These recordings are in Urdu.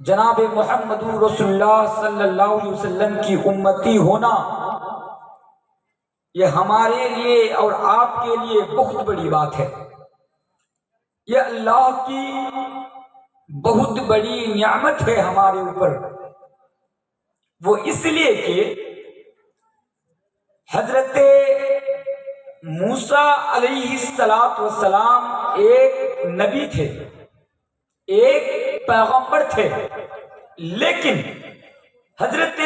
جناب محمد رسول اللہ صلی اللہ علیہ وسلم کی امتی ہونا یہ ہمارے لیے اور آپ کے لیے بہت بڑی بات ہے۔ یہ اللہ کی بہت بڑی نعمت ہے ہمارے اوپر، وہ اس لیے کہ حضرت موسیٰ علیہ السلام ایک نبی تھے، ایک پیغمبر تھے، لیکن حضرت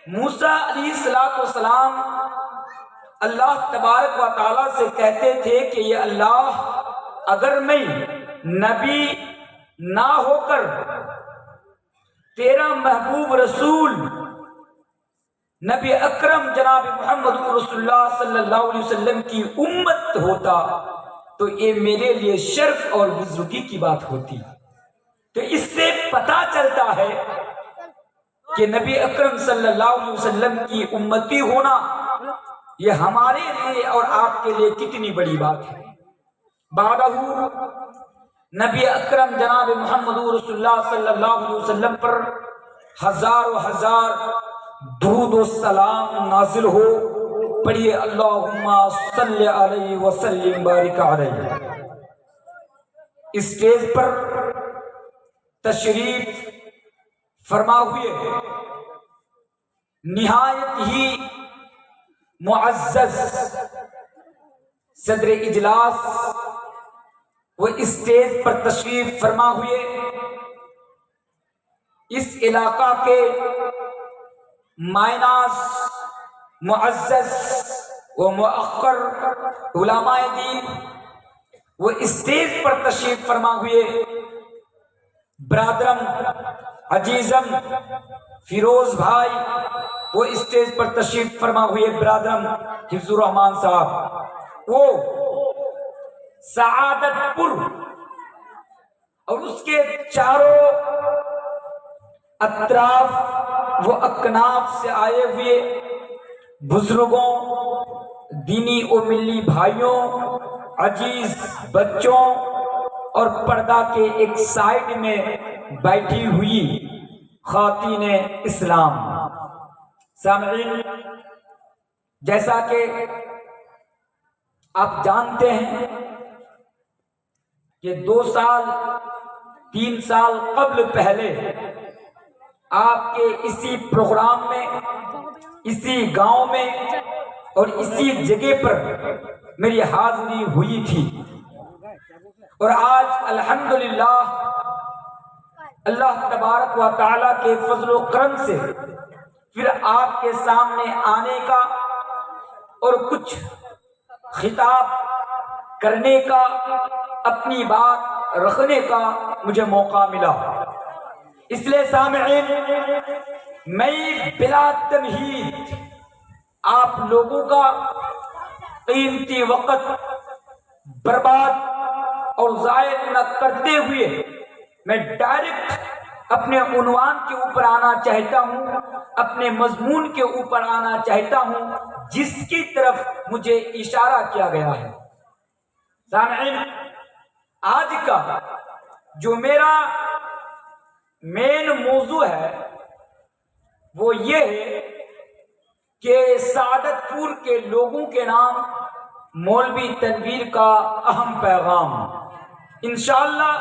موسیٰ علیہ السلام اللہ تبارک و تعالیٰ سے کہتے تھے کہ یہ اللہ، اگر میں نبی نہ ہو کر تیرا محبوب رسول نبی اکرم جناب محمد رسول اللہ صلی اللہ علیہ وسلم کی امت ہوتا تو یہ میرے لیے شرف اور بزرگی کی بات ہوتی۔ تو اس سے پتہ چلتا ہے کہ نبی اکرم صلی اللہ علیہ وسلم کی امتی ہونا یہ ہمارے لیے اور آپ کے لیے کتنی بڑی بات ہے۔ بعدہ نبی اکرم جناب محمد رسول اللہ صلی اللہ علیہ وسلم پر ہزار و ہزار درود و سلام نازل ہو، پڑھیے اللہم صلی علیہ وسلم بارک علیہ۔ اسٹیج پر تشریف فرما ہوئے نہایت ہی معزز صدر اجلاس وہ اسٹیج پر تشریف فرما ہوئے اس علاقہ کے مائناز معزز و مؤخر علماء دین، وہ اسٹیج پر تشریف فرما ہوئے برادرم عزیزم فیروز بھائی، وہ اسٹیج پر تشریف فرما ہوئے برادرم حفظ الرحمان صاحب، وہ سعادت پور اور اس کے چاروں اطراف و اکناف سے آئے ہوئے بزرگوں، دینی و ملی بھائیوں، عزیز بچوں اور پردہ کے ایک سائڈ میں بیٹھی ہوئی خواتین اسلام۔ سامعین، جیسا کہ آپ جانتے ہیں کہ 2 سال 3 سال قبل پہلے آپ کے اسی پروگرام میں، اسی گاؤں میں اور اسی جگہ پر میری حاضری ہوئی تھی، اور آج الحمدللہ اللہ تبارک و تعالیٰ کے فضل و کرم سے پھر آپ کے سامنے آنے کا اور کچھ خطاب کرنے کا، اپنی بات رکھنے کا مجھے موقع ملا۔ اس لیے سامعین، میں بلا تمہید آپ لوگوں کا قیمتی وقت برباد اور ضائع نہ کرتے ہوئے میں ڈائریکٹ اپنے عنوان کے اوپر آنا چاہتا ہوں، اپنے مضمون کے اوپر آنا چاہتا ہوں جس کی طرف مجھے اشارہ کیا گیا ہے۔ سامعین، آج کا جو میرا مین موضوع ہے وہ یہ ہے کہ سعادت پور کے لوگوں کے نام مولوی تنویر کا اہم پیغام۔ انشاءاللہ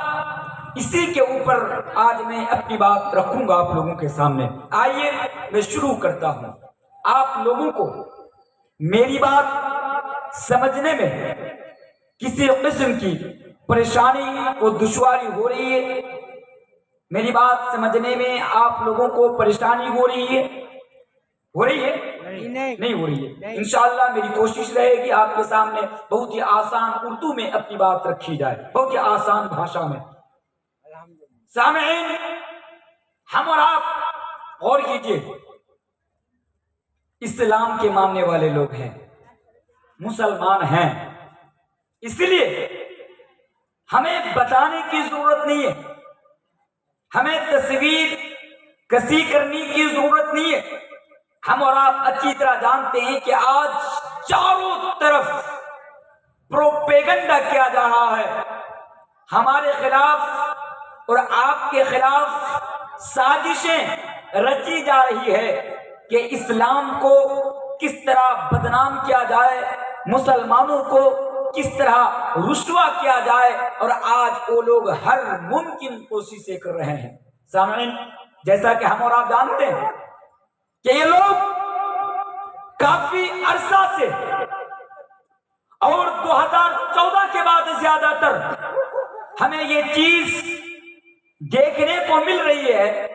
اسی کے اوپر آج میں اپنی بات رکھوں گا آپ لوگوں کے سامنے۔ آئیے میں شروع کرتا ہوں۔ آپ لوگوں کو میری بات سمجھنے میں کسی قسم کی پریشانی و دشواری ہو رہی ہے؟ میری بات سمجھنے میں آپ لوگوں کو پریشانی ہو رہی ہے؟ نہیں ہو رہی ہے۔ انشاءاللہ میری کوشش رہے گی آپ کے سامنے بہت ہی آسان اردو میں اپنی بات رکھی جائے، بہت ہی آسان بھاشا میں۔ سامعین، ہم اور آپ غور کیجئے، اسلام کے ماننے والے لوگ ہیں، مسلمان ہیں، اس لیے ہمیں بتانے کی ضرورت نہیں ہے، ہمیں تصویر کسی کرنے کی ضرورت نہیں ہے۔ ہم اور آپ اچھی طرح جانتے ہیں کہ آج چاروں طرف پروپیگنڈا کیا جا رہا ہے، ہمارے خلاف اور آپ کے خلاف سازشیں رچی جا رہی ہے کہ اسلام کو کس طرح بدنام کیا جائے، مسلمانوں کو کس طرح رسوا کیا جائے، اور آج وہ لوگ ہر ممکن کوششیں کر رہے ہیں۔ سامعین، جیسا کہ ہم اور آپ جانتے ہیں کہ یہ لوگ کافی عرصہ سے اور 2014 کے بعد زیادہ تر ہمیں یہ چیز دیکھنے کو مل رہی ہے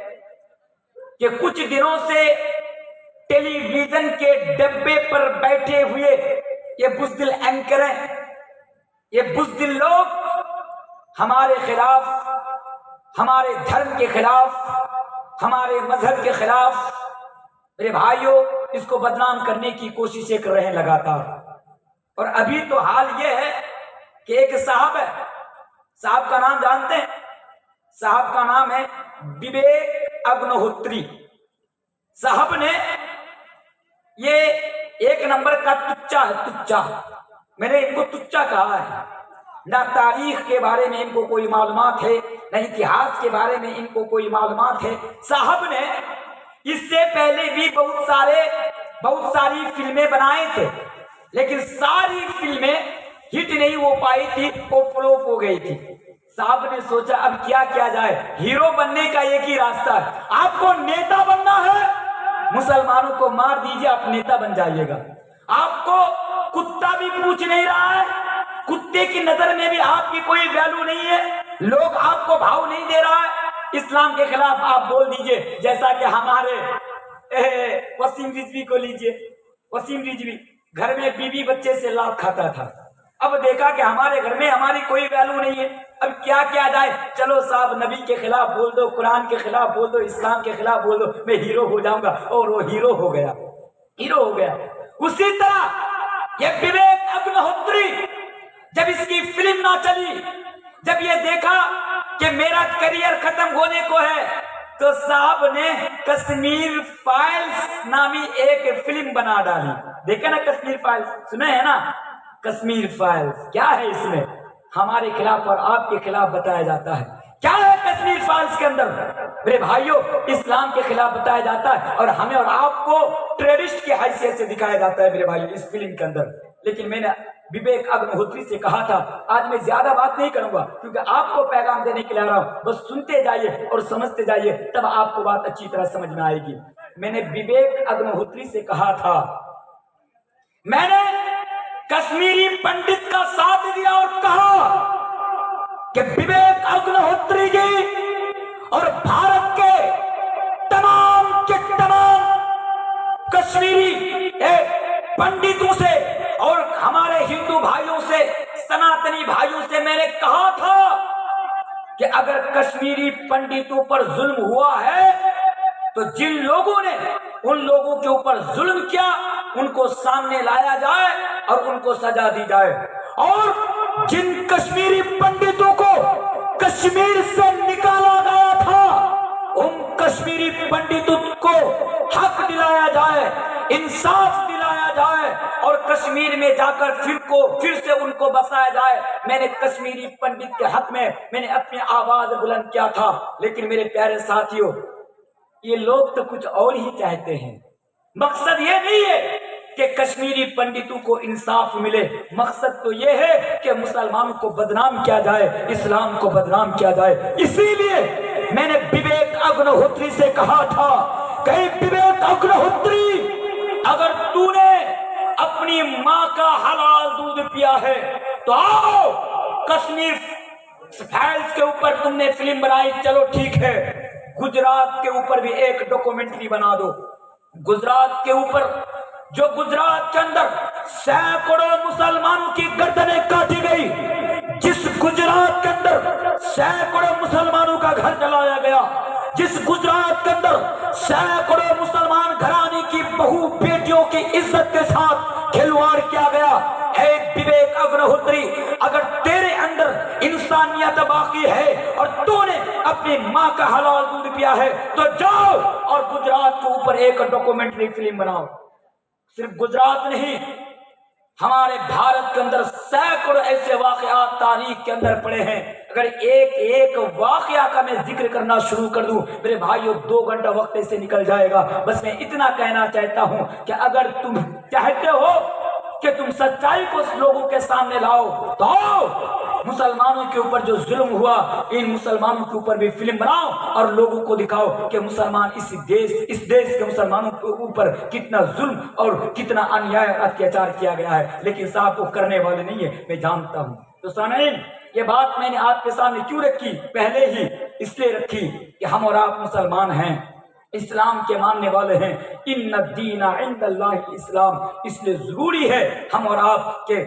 کہ کچھ دنوں سے ٹیلی ویژن کے ڈبے پر بیٹھے ہوئے یہ بزدل اینکریں، یہ بزدل لوگ ہمارے خلاف، ہمارے دھرم کے خلاف، ہمارے مذہب کے خلاف، میرے بھائیوں، اس کو بدنام کرنے کی کوششیں کر رہے ہیں لگاتار۔ اور ابھی تو حال یہ ہے کہ ایک صاحب ہے، صاحب کا نام جانتے ہیں؟ صاحب کا نام ہے وویک اگنہوتری۔ صاحب نے یہ ایک نمبر کا تچا ہے، تچا، میں نے ان کو تچا کہا ہے۔ نہ تاریخ کے بارے میں ان کو کوئی معلومات ہے، نہ اتہاس کے بارے میں ان کو کوئی معلومات ہے۔ صاحب نے اس سے پہلے بھی بہت ساری فلمیں بنائے تھے، لیکن ساری فلمیں ہٹ نہیں ہو پائی تھی، وہ فلوپ ہو گئی تھی۔ صاحب نے سوچا اب کیا کیا جائے، ہیرو بننے کا ایک ہی راستہ ہے، آپ کو نیتا بننا ہے، مسلمانوں کو مار دیجئے، آپ نیتا بن جائیے گا۔ آپ کو کتا بھی پوچھ نہیں رہا ہے، کتے کی نظر میں بھی آپ کی کوئی ویلو نہیں ہے، لوگ آپ کو بھاؤ نہیں دے رہا ہے، اسلام کے خلاف آپ بول دیجئے، جیسا کہ ہمارے وسیم رضوی کو لیجئے۔ وسیم رضوی گھر میں بیوی بچے سے لات کھاتا تھا، اب دیکھا کہ ہمارے گھر میں ہماری کوئی ویلو نہیں ہے، اب کیا کیا جائے، چلو صاحب نبی کے خلاف بول دو، قرآن کے خلاف بول دو، اسلام کے خلاف بول دو، میں ہیرو ہو جاؤں گا، اور وہ ہیرو ہو گیا، ہیرو ہو گیا۔ اسی طرح یہ وویک اگنہوتری جب اس کی فلم نہ چلی، جب یہ دیکھا کہ میرا کریئر ختم ہونے کو ہے، تو صاحب نے کشمیر فائلز نامی ایک فلم بنا ڈالی۔ دیکھا نا کشمیر فائلز، سنے ہیں نا کشمیر فائلز؟ کیا ہے اس میں؟ ہمارے خلاف اور آپ کے خلاف بتایا جاتا ہے۔ کیا ہے کشمیر فائلز کے اندر؟ میرے بھائیوں، اسلام کے خلاف بتایا جاتا ہے، اور ہمیں اور آپ کو ٹیررسٹ کی حیثیت سے دکھایا جاتا ہے میرے بھائیوں اس فلم کے اندر۔ لیکن میں نے وویک اگنہوتری سے کہا تھا آج میں زیادہ بات نہیں کروں گا، کیونکہ آپ کو پیغام دینے کے لیے آ رہا ہوں، بس سنتے جائیے اور سمجھتے جائیے، تب آپ کو بات اچھی طرح سمجھ میں آئے گی۔ میں نے وویک اگنہوتری سے کہا تھا، میں نے کشمیری پنڈت کا ساتھ دیا اور کہا کہ وویک اگنہوتری جی اور بھارت کے تمام کشمیری پنڈتوں سے اور ہمارے ہندو بھائیوں سے، سناتنی بھائیوں سے میں نے کہا تھا کہ اگر کشمیری پنڈتوں پر ظلم ہوا ہے تو جن لوگوں نے ان لوگوں کے اوپر ظلم کیا ان کو سامنے لایا جائے اور ان کو سزا دی جائے، اور جن کشمیری پنڈتوں کو کشمیر سے نکالا گیا تھا ان کشمیری پنڈتوں کو حق دلایا جائے، انصاف دلایا جائے، اور کشمیر میں جا کر پھر سے ان کو بسایا جائے۔ میں نے کشمیری پنڈت کے حق میں نے اپنی آواز بلند کیا تھا۔ لیکن میرے پیارے ساتھیوں، یہ لوگ تو کچھ اور ہی چاہتے ہیں۔ مقصد یہ نہیں ہے کہ کشمیری پنڈتوں کو انصاف ملے، مقصد تو یہ ہے کہ مسلمانوں کو بدنام کیا جائے، اسلام کو بدنام کیا جائے۔ اسی لیے میں نے وویک اگنہوتری سے کہا تھا کہ وویک اگنہوتری، اگر تو نے اپنی ماں کا حلال دودھ پیا ہے تو آؤ، کشمیر فائلز کے اوپر تم نے فلم بنائی، چلو ٹھیک ہے، گجرات کے اوپر بھی ایک ڈاکومنٹری بنا دو۔ گجرات کے اوپر، جو گجرات کے اندر سینکڑوں مسلمانوں کی گردنیں کاٹی گئی، جس گجرات کے اندر سینکڑوں مسلمانوں کا گھر جلایا گیا، جس گجرات کے اندر سینکڑوں مسلمان گھرانے کی بہو بیٹیوں کی عزت کے ساتھ کھلواڑ کیا گیا، اے وویک اگنہوتری، اگر تیرے اندر انسانیت باقی ہے اور تو نے اپنی ماں کا حلال دودھ پیا ہے تو جاؤ اور گجرات کے اوپر ایک ڈاکومنٹری فلم بناؤ۔ صرف گجرات نہیں، ہمارے بھارت کے اندر سینکڑوں ایسے واقعات تاریخ کے اندر پڑے ہیں، اگر ایک ایک واقعہ کا میں ذکر کرنا شروع کر دوں میرے بھائیو 2 گھنٹہ وقت سے نکل جائے گا. بس میں اتنا کہنا چاہتا ہوں کہ اگر تم چاہتے ہو کہ تم سچائی کو لوگوں کے سامنے لاؤ تو آؤ مسلمانوں کے اوپر جو ظلم ہوا ان مسلمانوں کے اوپر بھی فلم بناؤ اور لوگوں کو دکھاؤ کہ مسلمان اس دیش کے مسلمانوں کے اوپر کتنا ظلم اور کتنا انیائے اور اتیاچار کیا گیا ہے. لیکن صاحب وہ کرنے والے نہیں ہے، میں جانتا ہوں. تو سامعین یہ بات میں نے آپ کے سامنے کیوں رکھی؟ پہلے ہی اس لیے رکھی کہ ہم اور آپ مسلمان ہیں، اسلام کے ماننے والے ہیں. ان الدین عند اللہ اسلام. اس لیے ضروری ہے ہم اور آپ کے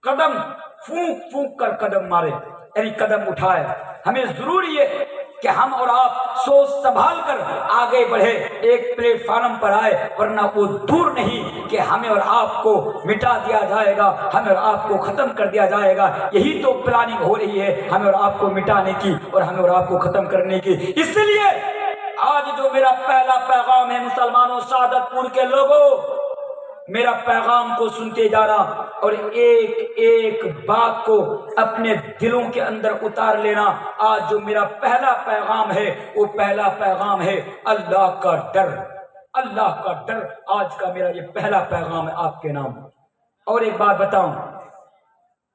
قدم پھونک پھونک کر قدم مارے، یعنی قدم اٹھائے. ہمیں ضروری ہے کہ ہم اور آپ سوچ سنبھال کر آگے بڑھے، ایک پلیٹ فارم پر آئے، ورنہ وہ دور نہیں کہ ہمیں اور آپ کو مٹا دیا جائے گا، ہمیں اور آپ کو ختم کر دیا جائے گا. یہی تو پلاننگ ہو رہی ہے ہمیں اور آپ کو مٹانے کی اور ہمیں اور آپ کو ختم کرنے کی. اس لیے آج جو میرا پہلا پیغام ہے مسلمانوں، سعادت پور کے لوگوں، میرا پیغام کو سنتے جانا اور ایک ایک بات کو اپنے دلوں کے اندر اتار لینا. آج جو میرا پہلا پیغام ہے وہ پہلا پیغام ہے اللہ کا ڈر. اللہ کا ڈر آج کا میرا یہ پہلا پیغام ہے آپ کے نام. اور ایک بات بتاؤں،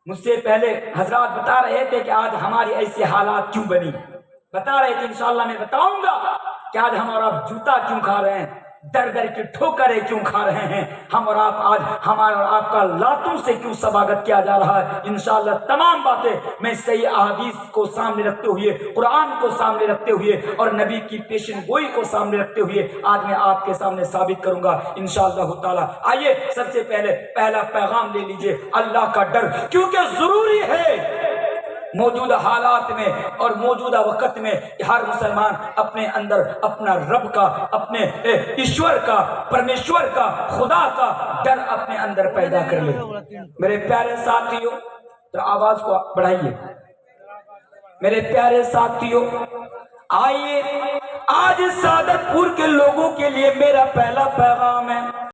مجھ سے پہلے حضرات بتا رہے تھے کہ آج ہماری ایسی حالات کیوں بنی، بتا رہے تھے. انشاءاللہ میں بتاؤں گا کہ آج ہم اور آپ جوتا کیوں کھا رہے ہیں، در در کی ٹھوکریں کیوں کھا رہے ہیں، ہم اور آپ آج ہمارا اور آپ کا لاتوں سے کیوں سواگت کیا جا رہا ہے. انشاءاللہ تمام باتیں میں صحیح احادیث کو سامنے رکھتے ہوئے، قرآن کو سامنے رکھتے ہوئے اور نبی کی پیشن گوئی کو سامنے رکھتے ہوئے آج میں آپ کے سامنے ثابت کروں گا انشاءاللہ تعالی. آئیے سب سے پہلے پہلا پیغام لے لیجئے، اللہ کا ڈر. کیونکہ ضروری ہے موجودہ حالات میں اور موجودہ وقت میں ہر مسلمان اپنے اندر اپنا رب کا، اپنے ایشور کا، پرمیشور کا، خدا کا ڈر اپنے اندر پیدا کر لے. میرے پیارے ساتھیوں ذرا آواز کو بڑھائیے. میرے پیارے ساتھیوں آئیے، آج سعادت پور کے لوگوں کے لیے میرا پہلا پیغام ہے